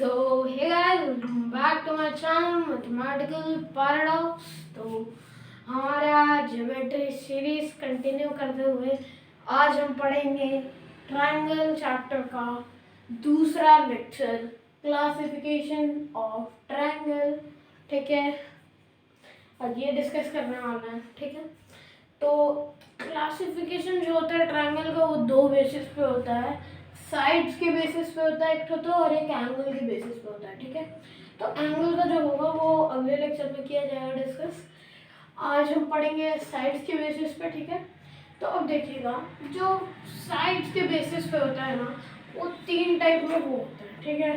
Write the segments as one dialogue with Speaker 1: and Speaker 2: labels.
Speaker 1: So hey guys, welcome back to my channel Mathematical Paradox। तो हमारा geometry series continue करते हुए आज हम पढ़ेंगे ट्रायंगल चैप्टर का दूसरा लेक्चर, क्लासिफिकेशन ऑफ ट्रायंगल। ठीक है, आज ये डिस्कस करने वाला है। ठीक है, तो क्लासिफिकेशन जो होता है ट्रायंगल का वो दो बेसिस पे होता है, साइड्स के बेसिस पे होता है एक तो, और एक एंगल के बेसिस पे होता है। ठीक है, तो एंगल का जो होगा वो अगले लेक्चर में किया जाएगा डिस्कस। आज हम पढ़ेंगे साइड्स के बेसिस पे। ठीक है, तो अब देखिएगा जो साइड्स के बेसिस पे होता है ना, वो तीन टाइप में वो होता है। ठीक है,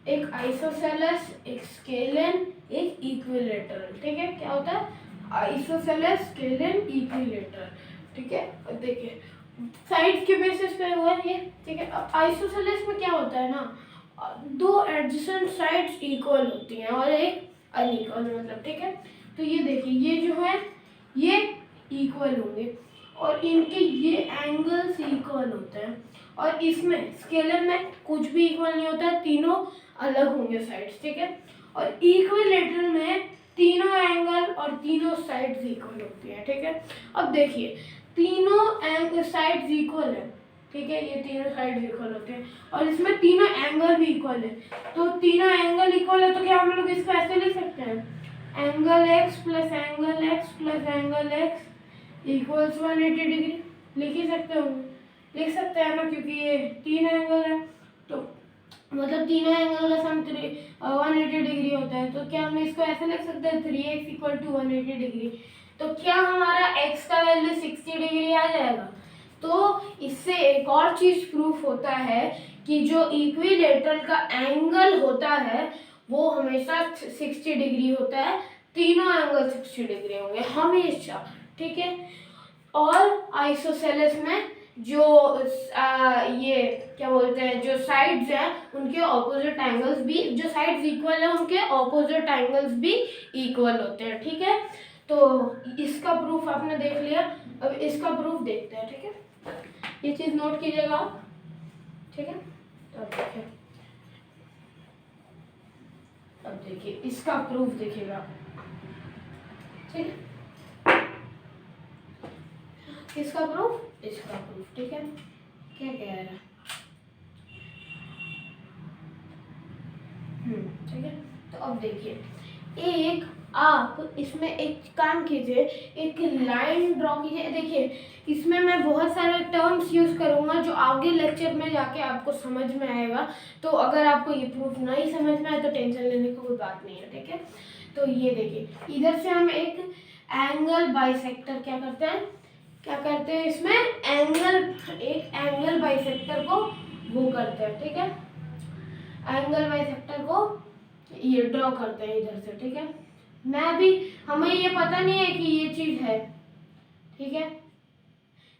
Speaker 1: एक आइसोसेलेस, एक स्केलन, एक इक्विलेटरल। ठीक है, क्या होता है आइसोसेलेस, स्केलन, इक्विलेटरल। ठीक है, अब देखिए साइड के बेसिस पे हुआ ये। ठीक है, अब आइसोसेलेस में क्या होता है ना, दो एडजेसेंट साइड्स इक्वल होती हैं और एक अनइक्वल, मतलब। ठीक है, तो ये देखिए ये जो है ये इक्वल होंगे और इनके ये एंगल्स इक्वल होते हैं, और इसमें स्केलर में कुछ भी इक्वल नहीं होता है, तीनों अलग होंगे साइड्स। ठीक है, और इक्विलेटरल में तीनों एंगल और तीनों साइड्स इक्वल होती हैं। ठीक है, अब देखिए तीनों साइड्स इक्वल है। ठीक है, ये तीनों साइड्स इक्वल होते हैं और इसमें तीनों एंगल भी इक्वल है। तो तीनों एंगल इक्वल है तो क्या हम लोग इसको ऐसे लिख सकते हैं, angle x plus angle x plus angle x equals 180 degree. लिख ही सकते होंगे, लिख सकते हैं ना, क्योंकि ये तीन एंगल है तो मतलब तीनों एंगल का सम 180 डिग्री होता है। तो क्या हम इसको ऐसे लिख सकते हैं 3x इक्वल टू 180 डिग्री। तो क्या हमारा x का वैल्यू 60 डिग्री आ जाएगा। तो इससे एक और चीज प्रूफ होता है कि जो इक्विलेटरल का एंगल होता है वो हमेशा 60 डिग्री होता है, तीनों एंगल 60 डिग्री होंगे हमेशा। ठीक है, और आइसोसेलेस में जो ये क्या बोलते हैं, जो साइड्स हैं उनके ऑपोजिट एंगल्स भी, जो साइड्स इक्वल है उनके ऑपोजिट एंगल्स भी इक्वल होते हैं। ठीक है, तो इसका प्रूफ आपने देख लिया, अब इसका प्रूफ देखते हैं। ठीक है, ये चीज नोट कीजिएगा आप। ठीक है, तो अब देखिए इसका प्रूफ देखिएगा। ठीक है, किसका प्रूफ, इसका प्रूफ। ठीक है, क्या कह रहा है। ठीक है, तो अब देखिए एक आप इसमें एक काम कीजिए, एक लाइन ड्रॉ कीजिए। देखिए इसमें मैं बहुत सारे टर्म्स यूज करूंगा जो आगे लेक्चर में जाके आपको समझ में आएगा। तो अगर आपको ये प्रूफ नहीं समझ में आए तो टेंशन लेने की कोई बात नहीं है। ठीक है, तो ये देखिए इधर से हम एक एंगल बाइसेक्टर क्या करते हैं इसमें एक एंगल बाइसेक्टर को वो करते हैं। ठीक है, एंगल बाइसेक्टर को ये ड्रॉ करते हैं इधर से। ठीक है, हमें ये पता नहीं है कि ये चीज है। ठीक है,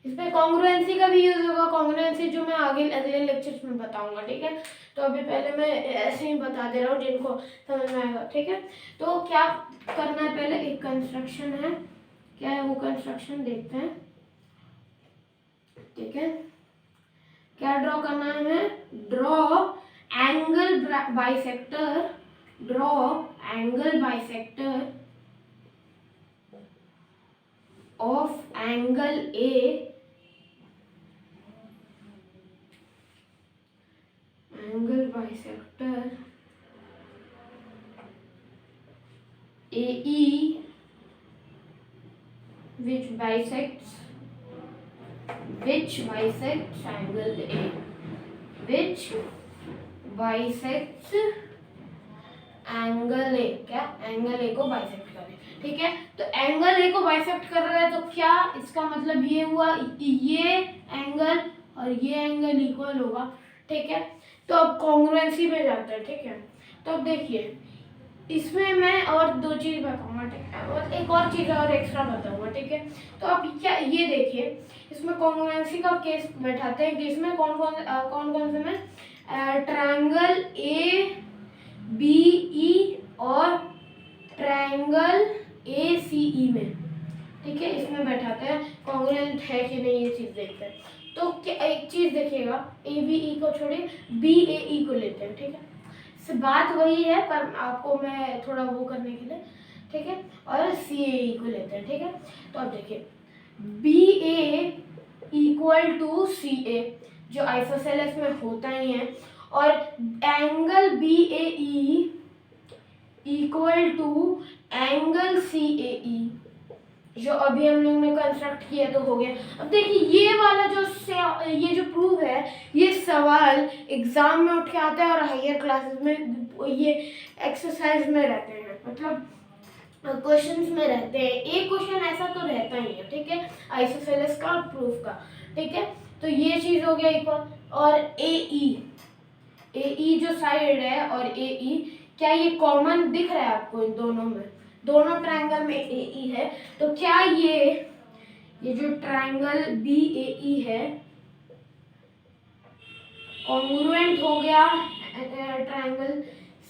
Speaker 1: इसमें कॉन्ग्रुएंसी का भी यूज होगा, कॉन्ग्रुएंसी जो मैं आगे अगले लेक्चर्स में बताऊंगा। ठीक है, तो अभी पहले मैं ऐसे ही बता दे रहा हूँ जिनको समझ में आएगा। ठीक है, तो क्या करना है, पहले एक कंस्ट्रक्शन है, क्या है वो कंस्ट्रक्शन देखते हैं। ठीक है, क्या ड्रॉ करना है हमें, draw angle bisector of angle A, angle bisector AE which bisects angle A, which bisects angle A, क्या एंगल ए को बाइसेक्ट करे। ठीक है, तो एंगल ए को बाइसेक्ट कर रहा है तो क्या इसका मतलब ये हुआ ये एंगल और ये एंगल इक्वल होगा। ठीक है, तो अब कॉन्ग्रुएंसी में जाता है। ठीक है, तो अब देखिए इसमें मैं और दो चीज बताऊंगा। ठीक है, और एक और चीज और एक्स्ट्रा बताऊंगा। ठीक है, तो अब क्या ये देखिए इसमें कॉन्ग्रुएंसी का केस बैठाते हैं कि इसमें कौन कौन से में ट्रायंगल ए बी ई और ट्रायंगल ए सी ई में। ठीक है, इसमें बैठाते हैं कॉन्ग्रुएंट है कि नहीं, ये चीज देखते हैं। तो क्या एक चीज देखिएगा, ए बी ई को छोड़िए, बी ए ई को लेते हैं। ठीक है, बात वही है, पर आपको मैं थोड़ा वो करने के लिए, ठीक है। और सी ए को लेते हैं, ठीक है। तो अब देखिए B A equal to C A, जो आइसोसेलेस में होता ही है, और angle B A E equal to angle C A E, जो अभी हम लोग ने कंस्ट्रक्ट किया तो हो गया। अब देखिए ये वाला ये जो प्रूफ है, ये सवाल एग्जाम में उठ के आता है और हायर क्लासेस में ये एक्सरसाइज में रहते हैं, मतलब क्वेश्चंस में रहते हैं। एक क्वेश्चन ऐसा तो रहता ही है, ठीक है, आइसोसेलेस का और प्रूफ का, ठीक है। तो ये चीज हो गया इक्वल। और ए ई जो साइड है और ए ई, क्या ये कॉमन दिख रहा है आपको इन दोनों में? दोनों ट्रायंगल में ए ई है, तो क्या ये जो ट्रायंगल बी ए ई है कॉन्ग्रुएंट हो गया ट्रायंगल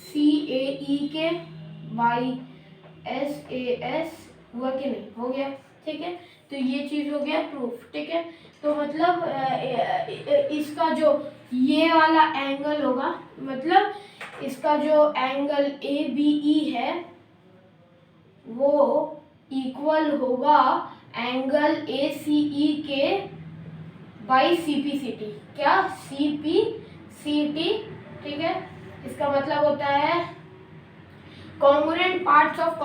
Speaker 1: सी ए ई के बाई एस ए एस, हुआ कि नहीं? हो गया, ठीक है। तो ये चीज हो गया प्रूफ, ठीक है। तो मतलब इसका जो ये वाला एंगल होगा, मतलब इसका जो एंगल ए बी ई है वो इक्वल होगा एंगल ए सी ई के by C P C T. क्या? सी पी सी टी, ठीक है। इसका मतलब होता है congruent parts of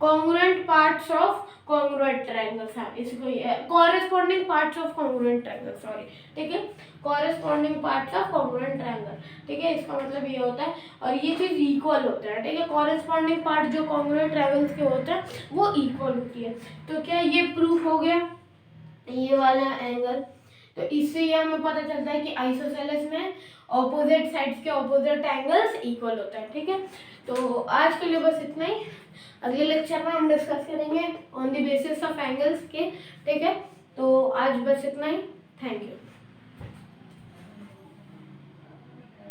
Speaker 1: congruent parts of congruent triangles, हाँ इसको corresponding parts of congruent triangle, sorry, ठीक है, corresponding parts of congruent triangle, ठीक है। इसका मतलब ये होता है, और ये चीज इक्वल होता है, ठीक है। कॉरेस्पॉन्डिंग पार्ट जो कॉन्ग्रुएंट ट्रायंगल्स के होते हैं वो इक्वल होती है। तो क्या ये प्रूफ हो गया, ये वाला एंगल। तो इससे ये हमें पता चलता है कि आइसोसेलेस में ऑपोजिट साइड्स के ऑपोजिट एंगल्स इक्वल होता है, ठीक है। तो आज के लिए बस इतना ही। अगले लेक्चर में हम डिस्कस करेंगे on the basis of angles के, ठीक है। तो आज बस इतना ही। Thank you.